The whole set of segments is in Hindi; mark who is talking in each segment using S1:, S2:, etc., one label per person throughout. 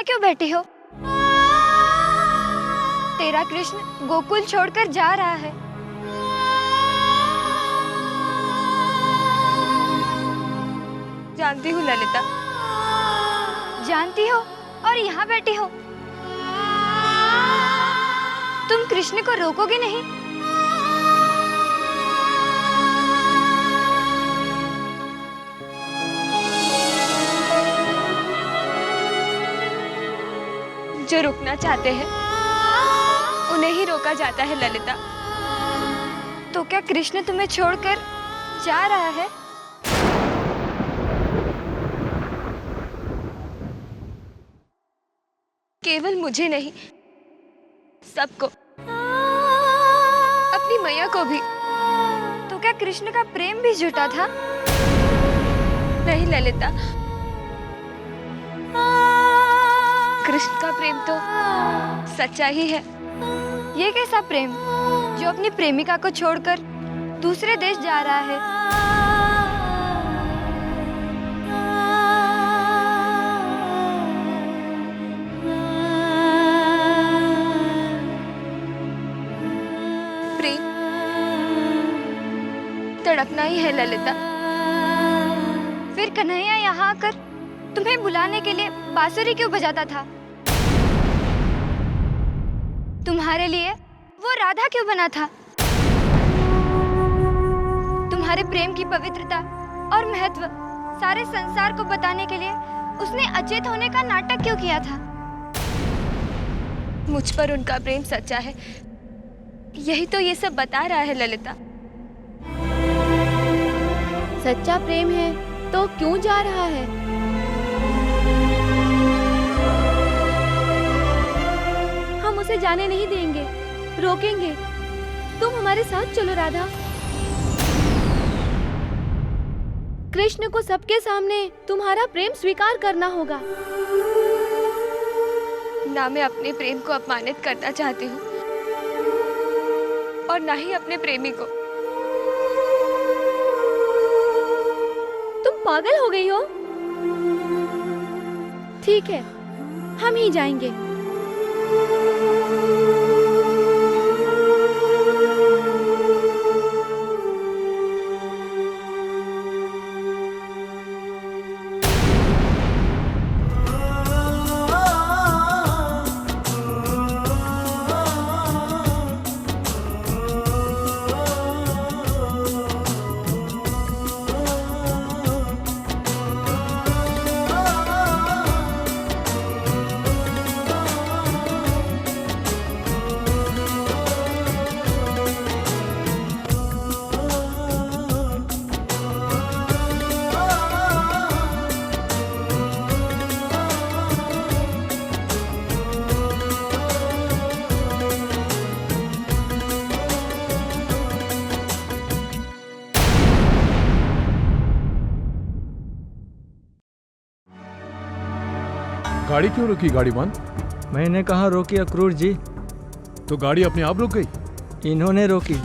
S1: यहाँ क्यों बैठी हो? तेरा कृष्ण गोकुल छोड़कर जा रहा है।
S2: जानती हूँ ललिता।
S1: जानती हो और यहाँ बैठी हो। तुम कृष्ण को रोकोगे नहीं?
S2: जो रुकना चाहते हैं उन्हें ही रोका जाता है ललिता।
S1: तो क्या कृष्ण तुम्हें छोड़कर जा रहा है?
S2: केवल मुझे नहीं, सबको, अपनी मैया को भी।
S1: तो क्या कृष्ण का प्रेम भी झूठा था?
S2: नहीं ललिता, कृष्ण का प्रेम तो सच्चा ही है।
S1: ये कैसा प्रेम जो अपनी प्रेमिका को छोड़कर दूसरे देश जा रहा है?
S2: प्रेम तड़पना ही है ललिता।
S1: फिर कन्हैया यहाँ आकर तुम्हें बुलाने के लिए बांसुरी क्यों बजाता था? तुम्हारे लिए वो राधा क्यों बना था? तुम्हारे प्रेम की पवित्रता और महत्व सारे संसार को बताने के लिए उसने अचेत होने का नाटक क्यों किया था?
S2: मुझ पर उनका प्रेम सच्चा है, यही तो ये सब बता रहा है ललिता।
S3: सच्चा प्रेम है तो क्यों जा रहा है? हम उसे जाने नहीं देंगे, रोकेंगे। तुम हमारे साथ चलो राधा। कृष्ण को सबके सामने तुम्हारा प्रेम स्वीकार करना होगा।
S2: ना मैं अपने प्रेम को अपमानित करना चाहती हूँ और ना ही अपने प्रेमी को।
S3: तुम पागल हो गई हो? ठीक है, हम ही जाएंगे।
S4: गाड़ी क्यों रुकी गाड़ीवान?
S5: मैंने कहा रोकी अक्रूर जी।
S4: तो गाड़ी अपने आप रुक गई?
S5: इन्होंने रोकी।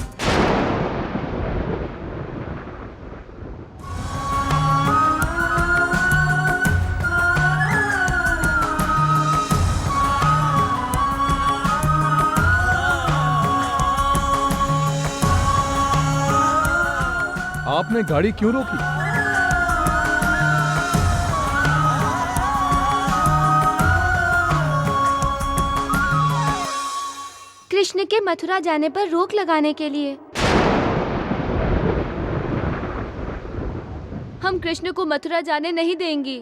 S4: आपने गाड़ी क्यों रोकी?
S3: कृष्ण के मथुरा जाने पर रोक लगाने के लिए। हम कृष्ण को मथुरा जाने नहीं देंगी।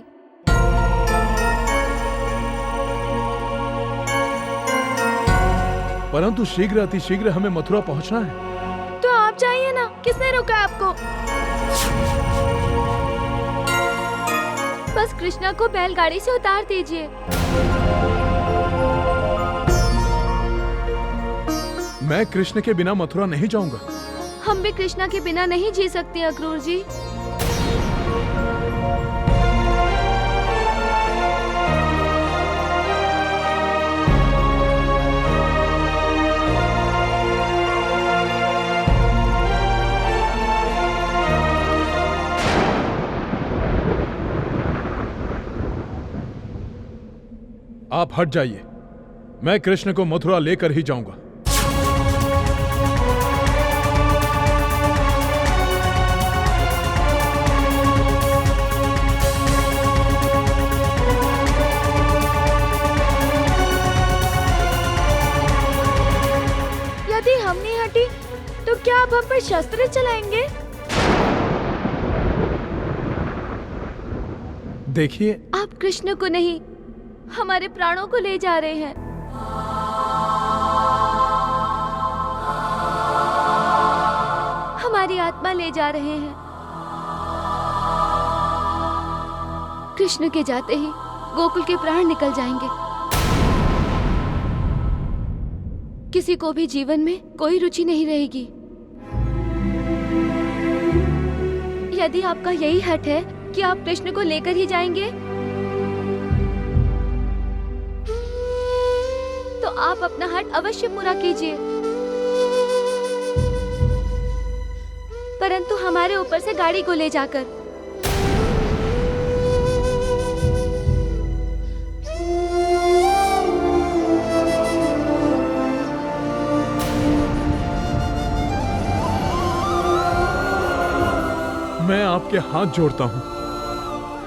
S4: परंतु शीघ्र अतिशीघ्र हमें मथुरा पहुंचना है।
S3: तो आप जाइए ना, किसने रोका आपको? बस कृष्णा को बैलगाड़ी से उतार दीजिए।
S4: मैं कृष्ण के बिना मथुरा नहीं जाऊंगा।
S3: हम भी कृष्णा के बिना नहीं जी सकते अक्रूर जी।
S4: आप हट जाइए। मैं कृष्ण को मथुरा लेकर ही जाऊंगा।
S3: यदि हम नहीं हटी तो क्या आप हम पर शस्त्र चलाएंगे?
S4: देखिए,
S3: आप कृष्ण को नहीं, हमारे प्राणों को ले जा रहे हैं। हमारी आत्मा ले जा रहे हैं। कृष्ण के जाते ही गोकुल के प्राण निकल जाएंगे। किसी को भी जीवन में कोई रुचि नहीं रहेगी। यदि आपका यही हठ है कि आप कृष्ण को लेकर ही जाएंगे, तो आप अपना हठ अवश्य पूरा कीजिए, परंतु हमारे ऊपर से गाड़ी को ले जाकर।
S4: मैं आपके हाथ जोड़ता हूँ।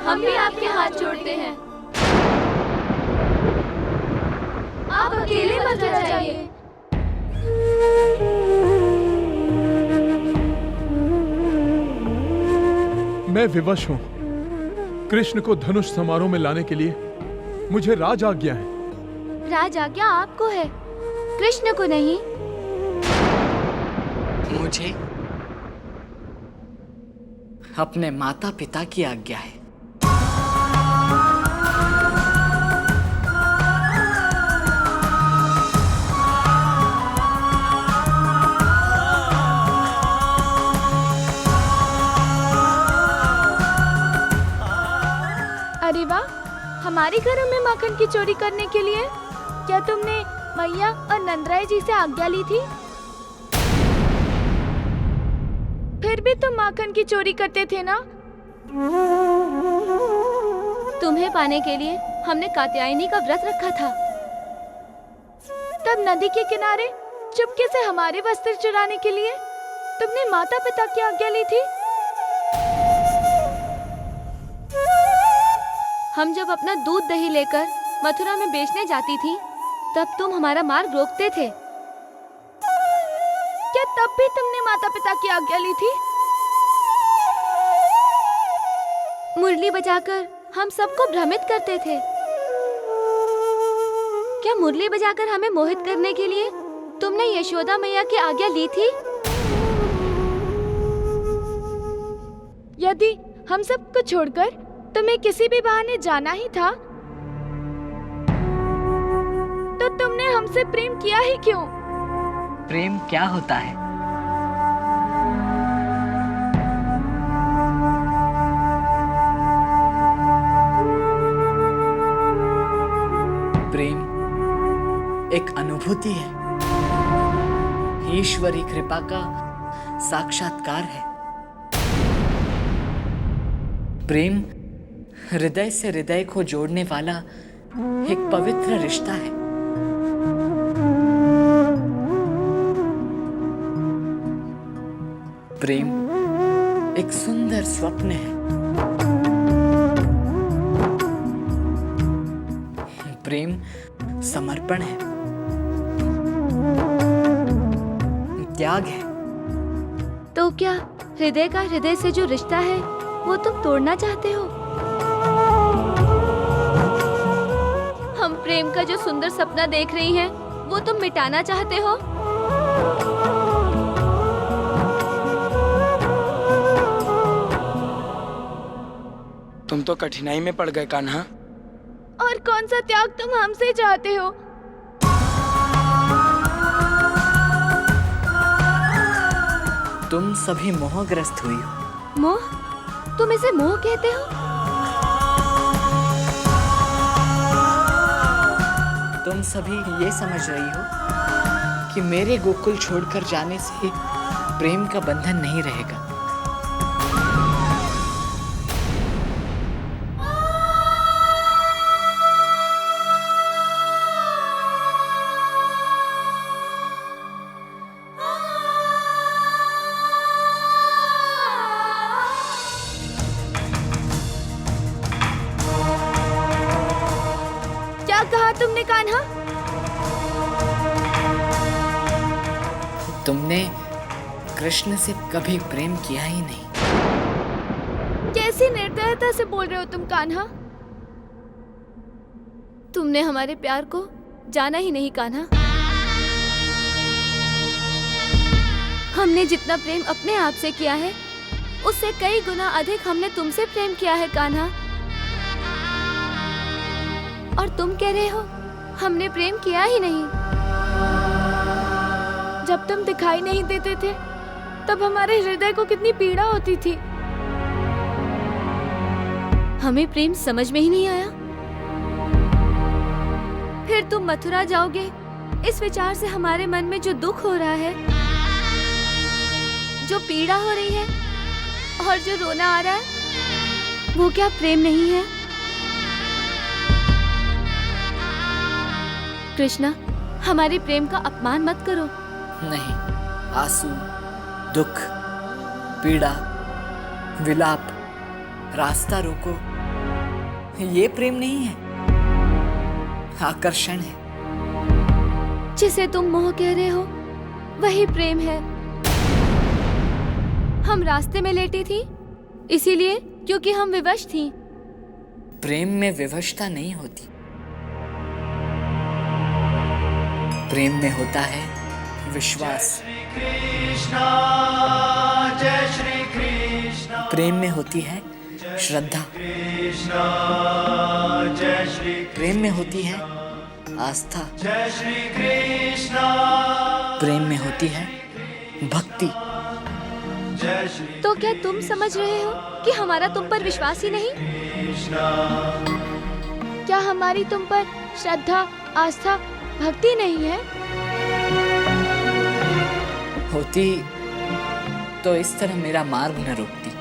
S3: हम भी आपके हाथ जोड़ते हैं। आप अकेले मत जाइए।
S4: मैं विवश हूँ। कृष्ण को धनुष समारोह में लाने के लिए मुझे राज आज्ञा है।
S3: राज आज्ञा आपको है, कृष्ण को नहीं।
S6: मुझे अपने माता पिता की आज्ञा है।
S3: अरे वाह, हमारे घरों में माखन की चोरी करने के लिए क्या तुमने मैया और नंदराय जी से आज्ञा ली थी? फिर भी तुम माखन की चोरी करते थे ना? तुम्हें पाने के लिए हमने कात्यायनी का व्रत रखा था। तब नदी के किनारे चुपके से हमारे वस्त्र चुराने के लिए तुमने माता पिता की आज्ञा ली थी। हम जब अपना दूध दही लेकर मथुरा में बेचने जाती थी, तब तुम हमारा मार्ग रोकते थे। क्या तब भी तुमने माता पिता की आज्ञा ली थी? मुरली बजाकर हम सबको भ्रमित करते थे। क्या मुरली बजाकर हमें मोहित करने के लिए तुमने यशोदा मैया की आज्ञा ली थी? यदि हम सबको छोड़कर तुम्हें किसी भी बहाने जाना ही था, तो तुमने हमसे प्रेम किया ही क्यों?
S6: प्रेम क्या होता है? प्रेम एक अनुभूति है, ईश्वरी कृपा का साक्षात्कार है। प्रेम हृदय से हृदय को जोड़ने वाला एक पवित्र रिश्ता है। प्रेम एक सुंदर स्वप्न है। प्रेम समर्पण है, त्याग है।
S3: तो क्या हृदय का हृदय से जो रिश्ता है वो तुम तोड़ना चाहते हो? हम प्रेम का जो सुंदर सपना देख रही हैं, वो तुम मिटाना चाहते हो?
S7: तुम तो कठिनाई में पड़ गए कान्हा।
S3: और कौन सा त्याग तुम हमसे चाहते हो?
S6: तुम सभी मोहग्रस्त हुई हो।
S3: मोह? तुम इसे मोह कहते हो?
S6: तुम सभी ये समझ रही हो कि मेरे गोकुल छोड़कर जाने से प्रेम का बंधन नहीं रहेगा।
S3: कहा तुमने कान्हा?
S6: तुमने कृष्ण से कभी प्रेम किया ही नहीं।
S3: कैसी निर्दयता से बोल रहे हो तुम कान्हा? तुमने हमारे प्यार को जाना ही नहीं कान्हा। हमने जितना प्रेम अपने आप से किया है उससे कई गुना अधिक हमने तुमसे प्रेम किया है कान्हा। और तुम कह रहे हो हमने प्रेम किया ही नहीं। जब तुम दिखाई नहीं देते थे तब हमारे हृदय को कितनी पीड़ा होती थी। हमें प्रेम समझ में ही नहीं आया। फिर तुम मथुरा जाओगे इस विचार से हमारे मन में जो दुख हो रहा है, जो पीड़ा हो रही है और जो रोना आ रहा है, वो क्या प्रेम नहीं है? कृष्णा, हमारे प्रेम का अपमान मत करो।
S6: नहीं, आंसू, दुख, पीड़ा, विलाप, रास्ता रोको, ये प्रेम नहीं है, आकर्षण है।
S3: जिसे तुम मोह कह रहे हो वही प्रेम है। हम रास्ते में लेटी थी इसीलिए क्योंकि हम विवश थी।
S6: प्रेम में विवशता नहीं होती। प्रेम में होता है विश्वास। प्रेम में होती है श्रद्धा। प्रेम में होती है आस्था। प्रेम में होती है भक्ति।
S3: तो क्या तुम समझ रहे हो कि हमारा तुम पर विश्वास ही नहीं? क्या हमारी तुम पर श्रद्धा, आस्था, भक्ति नहीं है?
S6: होती तो इस तरह मेरा मार्ग न रोकती।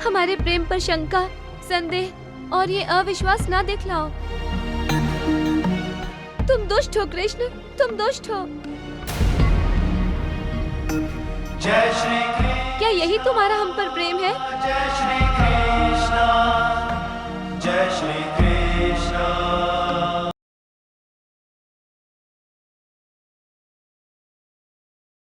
S3: हमारे प्रेम पर शंका, संदेह और ये अविश्वास ना दिखलाओ। तुम दुष्ट हो कृष्ण, तुम दुष्ट हो। क्या यही तुम्हारा हम पर प्रेम है?